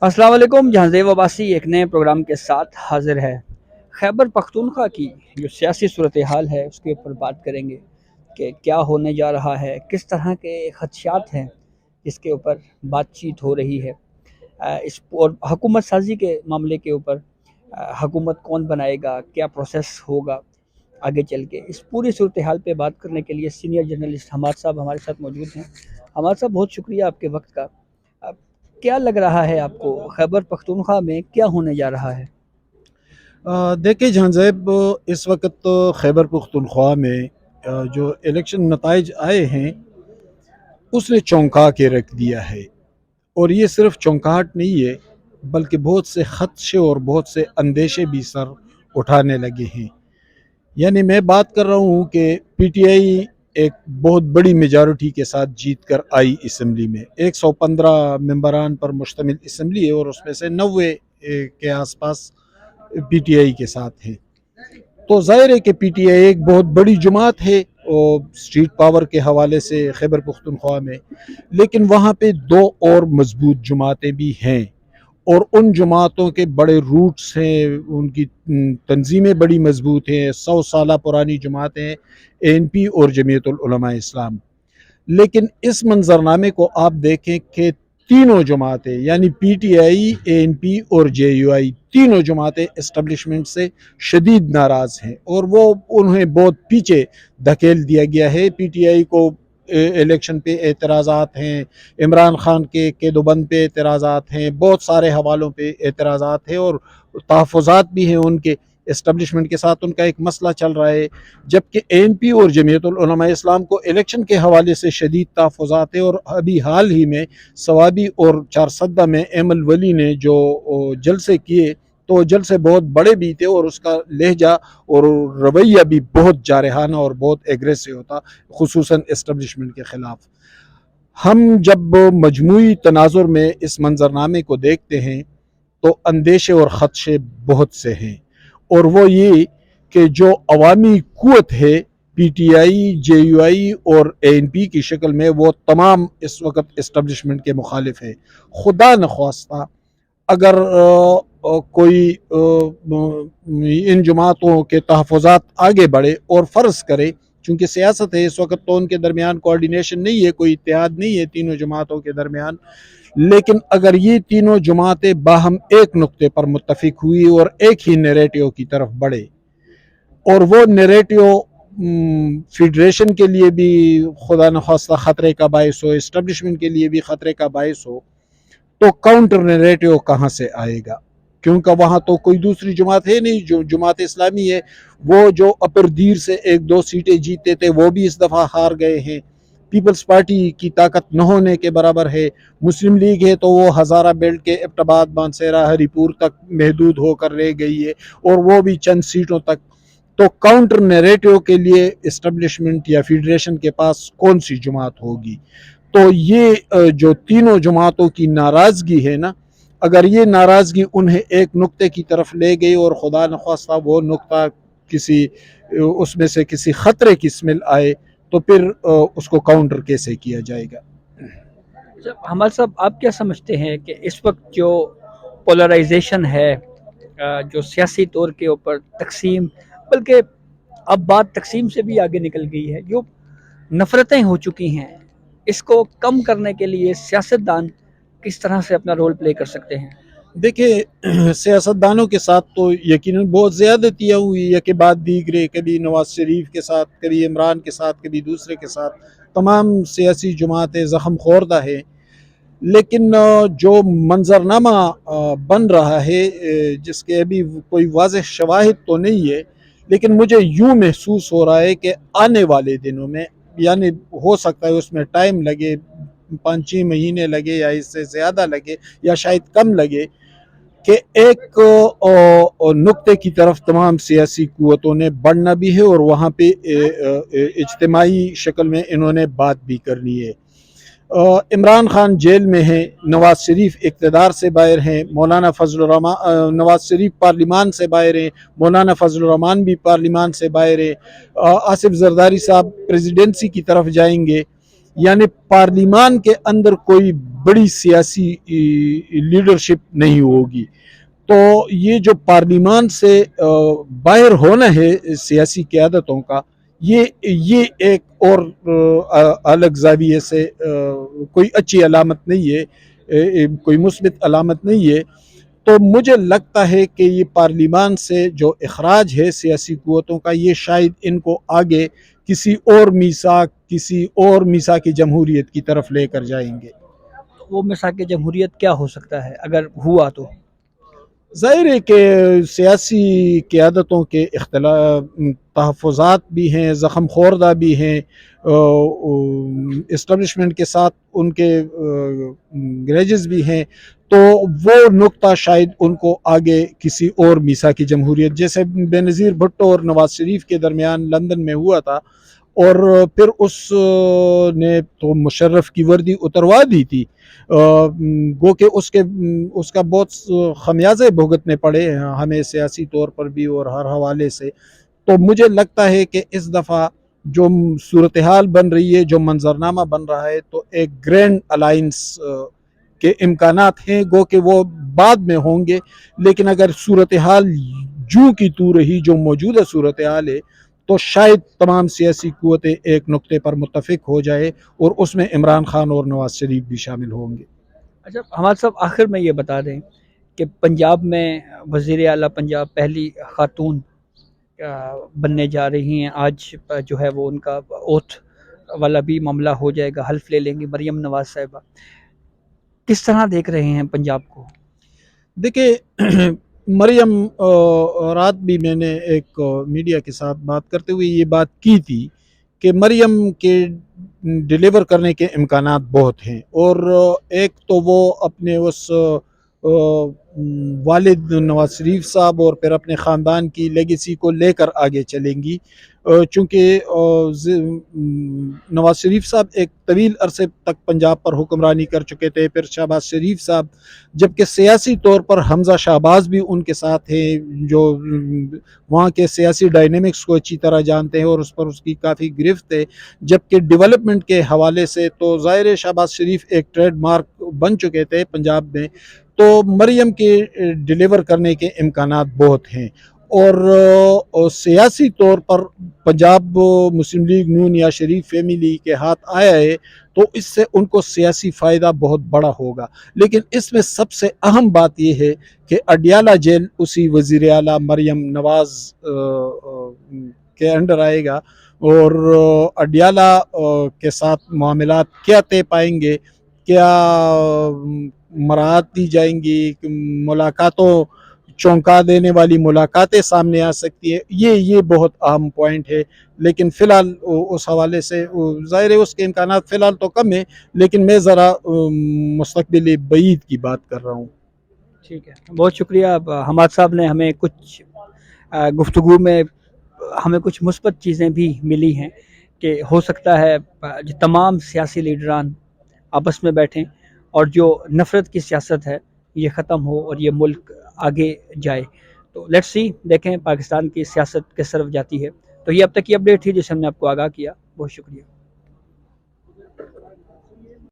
अस्सलाम वालेकुम। जहांज़ेब अब्बासी एक नए प्रोग्राम के साथ हाजिर है। खैबर पख्तूनख्वा की जो सियासी सूरत हाल है उसके ऊपर बात करेंगे कि क्या होने जा रहा है, किस तरह के खदशात हैं जिसके ऊपर बातचीत हो रही है। इस और हुकूमत साजी के मामले के ऊपर हुकूमत कौन बनाएगा, क्या प्रोसेस होगा आगे चल के, इस पूरी सूरत हाल पे बात करने के लिए सीनियर जर्नलिस्ट हमाद साहब हमारे साथ मौजूद हैं। हमाद साहब, बहुत शुक्रिया आपके वक्त का। अब क्या लग रहा है आपको, खैबर पख्तूनख्वा में क्या होने जा रहा है? देखिए जहांज़ेब, इस वक्त तो खैबर पख्तूनख्वा में जो इलेक्शन नताइज आए हैं उसने चौंका के रख दिया है। और ये सिर्फ चौंकाहट नहीं है, बल्कि बहुत से खदशे और बहुत से अंदेशे भी सर उठाने लगे हैं। यानी मैं बात कर रहा हूँ कि पीटीआई एक बहुत बड़ी मेजॉरिटी के साथ जीत कर आई इसम्बली में। 115 मेंबरान पर मुश्तमिल इसम्बली है और उसमें से 90 के आसपास पीटीआई के साथ है। तो ज़ाहिर है कि पीटीआई एक बहुत बड़ी जमात है और स्ट्रीट पावर के हवाले से खैबर पख्तूनख्वा में, लेकिन वहाँ पे दो और मजबूत जमातें भी हैं और उन जमातों के बड़े रूट्स हैं, उनकी तंजीमें बड़ी मजबूत हैं, 100 साल पुरानी जमातें हैं, एएनपी और जमीयतुल उलमा इस्लाम। लेकिन इस मंजरनामे को आप देखें कि तीनों जमातें यानी पीटीआई, एएनपी और जेयूआई, तीनों जमातें इस्टबलिशमेंट से शदीद नाराज़ हैं और वो उन्हें बहुत पीछे धकेल दिया गया है। पीटीआई को इलेक्शन पे एतराज़ात हैं, इमरान खान के कैदोबंद पे एतराज़ात हैं, बहुत सारे हवालों पे एतराज़ात हैं और तहफ़्फ़ुज़ात भी हैं उनके। इस्टबलिशमेंट के साथ उनका एक मसला चल रहा है, जबकि एएनपी और जमीयतुल उलमा इस्लाम को इलेक्शन के हवाले से शदीद तहफ़्फ़ुज़ात है। और अभी हाल ही में सवाबी और चारसद्दा में एमल वली ने जो जलसे किए, तो जलसे बहुत बड़े भी थे और उसका लहजा और रवैया भी बहुत जारहाना और बहुत एग्रेसिव होता, खुसूसन इस्टबलिशमेंट के ख़िलाफ़। हम जब मजमूई तनाजुर में इस मंजरनामे को देखते हैं तो अंदेशे और ख़दशे बहुत से हैं, और वो ये कि जो अवामी क़ुव्वत है पीटीआई, जेयूआई और एएनपी की शक्ल में, वो तमाम इस वक्त इस्टबलिशमेंट के मुखालिफ है। खुदा न ख्वास्ता अगर कोई इन जमातों के तहफ़्फ़ुज़ात आगे बढ़े और फ़र्ज़ करे, चूँकि सियासत है इस वक्त, तो उनके दरमियान कोऑर्डिनेशन नहीं है, कोई इत्तेहाद नहीं है तीनों जमातों के दरमियान, लेकिन अगर ये तीनों जमातें बाहम एक नुक्ते पर मुत्तफिक हुई और एक ही नैरेटिव की तरफ बढ़े, और वो नैरेटिव फेडरेशन के लिए भी खुदा न खास्ता ख़तरे का बायस हो, इस्टबलिशमेंट के लिए भी ख़तरे का बायस हो, तो काउंटर नैरेटिव कहाँ से आएगा? क्योंकि वहाँ तो कोई दूसरी जमात है नहीं। जो जमात इस्लामी है, वो जो अपर दीर से एक दो सीटें जीतते थे वो भी इस दफ़ा हार गए हैं। पीपल्स पार्टी की ताकत न होने के बराबर है। मुस्लिम लीग है तो वो हज़ारा बेल्ट के एबटाबाद, मानसेरा, हरीपुर तक महदूद होकर रह गई है और वो भी चंद सीटों तक। तो काउंटर नैरेटिव के लिए इस्टबलिशमेंट या फेडरेशन के पास कौन सी जमात होगी? तो ये जो तीनों जमातों की नाराज़गी है ना, अगर ये नाराज़गी उन्हें एक नुक्ते की तरफ ले गई और खुदा न ख्वास्ता वो नुक्ता किसी उसमें से किसी ख़तरे की स्मेल आए, तो फिर उसको काउंटर कैसे किया जाएगा? अच्छा, हमाद साहब, आप क्या समझते हैं कि इस वक्त जो पोलराइजेशन है, जो सियासी तौर के ऊपर तकसीम, बल्कि अब बात तकसीम से भी आगे निकल गई है, जो नफ़रतें हो चुकी हैं, इसको कम करने के लिए सियासतदान किस तरह से अपना रोल प्ले कर सकते हैं? देखिए, सियासतदानों के साथ तो यकीनन बहुत ज़्यादतियाँ हुई है कि बाद दीगरे, कभी नवाज शरीफ के साथ, कभी इमरान के साथ, कभी दूसरे के साथ, तमाम सियासी जमातें ज़ख्म खोरदा है। लेकिन जो मंजरनामा बन रहा है, जिसके अभी कोई वाज़ेह शवाहिद तो नहीं है, लेकिन मुझे यूँ महसूस हो रहा है कि आने वाले दिनों में, यानी हो सकता है उसमें टाइम लगे, 5-6 महीने लगे या इससे ज़्यादा लगे या शायद कम लगे, कि एक नुक्ते की तरफ तमाम सियासी क़ुव्वतों ने बढ़ना भी है और वहाँ पे इज्तिमाई शक्ल में इन्होंने बात भी करनी है। इमरान खान जेल में हैं, नवाज शरीफ इक़्तिदार से बाहर हैं, मौलाना फजलुर रहमान, नवाज शरीफ पार्लिमान से बाहर हैं, मौलाना फजलुर रहमान भी पार्लिमान से बाहर हैं, आसिफ जरदारी साहब प्रेसिडेंसी की तरफ जाएंगे। यानी पार्लिमान के अंदर कोई बड़ी सियासी लीडरशिप नहीं होगी। तो ये जो पार्लिमान से बाहर होना है सियासी क़यादतों का, ये एक और अलग ज़ाविये से कोई अच्छी अलामत नहीं है, कोई मुस्बित अलामत नहीं है। तो मुझे लगता है कि ये पार्लिमान से जो इखराज है सियासी क़ुव्वतों का, ये शायद इनको आगे किसी और मीसाक जमहूरियत की तरफ लेकर जाएंगे। तो वो मिसाक जमहूरियत क्या हो सकता है अगर हुआ तो? ज़ाहिर है कि सियासी क़यादतों के तहफ़्फ़ुज़ात भी हैं, ज़ख़म ख़ोर्दा भी हैं, इस्टैब्लिशमेंट के साथ उनके ग्रजेस भी हैं। तो वो नुक्ता शायद उनको आगे किसी और मीसाकी जमहूरियत, जैसे बेनज़ीर भुट्टो और नवाज़ शरीफ के दरमियान लंदन में हुआ था, और फिर उस ने तो मुशर्रफ की वर्दी उतरवा दी थी, गो कि उसका बहुत खमियाजे भुगतने पड़े हमें सियासी तौर पर भी और हर हवाले से। तो मुझे लगता है कि इस दफ़ा जो सूरत हाल बन रही है, जो मंजरनामा बन रहा है, तो एक ग्रैंड अलाइंस के इम्कानात हैं, गो कि वो बाद में होंगे। लेकिन अगर सूरत हाल जूं की तू रही, जो मौजूदा सूरत हाल है, तो शायद तमाम सियासी क़ुव्वतें एक नुक्ते पर मुत्तफ़िक हो जाए और उसमें इमरान खान और नवाज़ शरीफ भी शामिल होंगे। अच्छा हमारे साहब, आखिर में ये बता दें कि पंजाब में वज़ीर आला पंजाब पहली खातून बनने जा रही हैं। आज जो है वो उनका ओथ वाला भी मामला हो जाएगा, हल्फ ले लेंगी मरियम नवाज साहिबा। किस तरह देख रहे हैं पंजाब को? देखिए मरियम, रात भी मैंने एक मीडिया के साथ बात करते हुए ये बात की थी कि मरियम के डिलीवर करने के इम्कानात बहुत हैं, और एक तो वो अपने उस वालिद नवाज शरीफ साहब और फिर अपने ख़ानदान की लेगेसी को लेकर आगे चलेंगी, चूँकि नवाज शरीफ साहब एक तवील अरसे तक पंजाब पर हुक्मरानी कर चुके थे, फिर शहबाज शरीफ साहब, जबकि सियासी तौर पर हमज़ा शहबाज भी उनके साथ हैं, जो वहाँ के सियासी डायनेमिक्स को अच्छी तरह जानते हैं और उस पर उसकी काफ़ी गिरफ्त है। जबकि डेवलपमेंट के हवाले से तो ज़ाहिर है शहबाज शरीफ एक ट्रेड मार्क बन चुके थे पंजाब में, तो मरियम के डिलीवर करने के इम्कानात बहुत हैं। और सियासी तौर पर पंजाब मुस्लिम लीग नून या शरीफ फैमिली के हाथ आया है, तो इससे उनको सियासी फ़ायदा बहुत बड़ा होगा। लेकिन इसमें सबसे अहम बात यह है कि अडियाला जेल उसी वज़ीर आला मरियम नवाज़ के अंडर आएगा, और अडियाला के साथ मामलात क्या तय पाएंगे, क्या मराहत दी जाएंगी, मुलाकातों चौंका देने वाली मुलाकातें सामने आ सकती है, ये बहुत अहम पॉइंट है। लेकिन फ़िलहाल उस हवाले से ज़ाहिर है उसके इम्कानात फ़िलहाल तो कम है, लेकिन मैं ज़रा मुस्तक़बिल बईद की बात कर रहा हूँ। ठीक है, बहुत शुक्रिया। हमाद साहब ने हमें कुछ गुफ्तगू में हमें कुछ मुस्बत चीज़ें भी मिली हैं कि हो सकता है जो तमाम सियासी लीडरान आपस में बैठें और जो नफ़रत की सियासत है ये ख़त्म हो और ये मुल्क आगे जाए। तो लेट्स सी, देखें पाकिस्तान की सियासत किस तरफ जाती है। तो ये अब तक की अपडेट थी जिसे हमने आपको आगाह किया। बहुत शुक्रिया।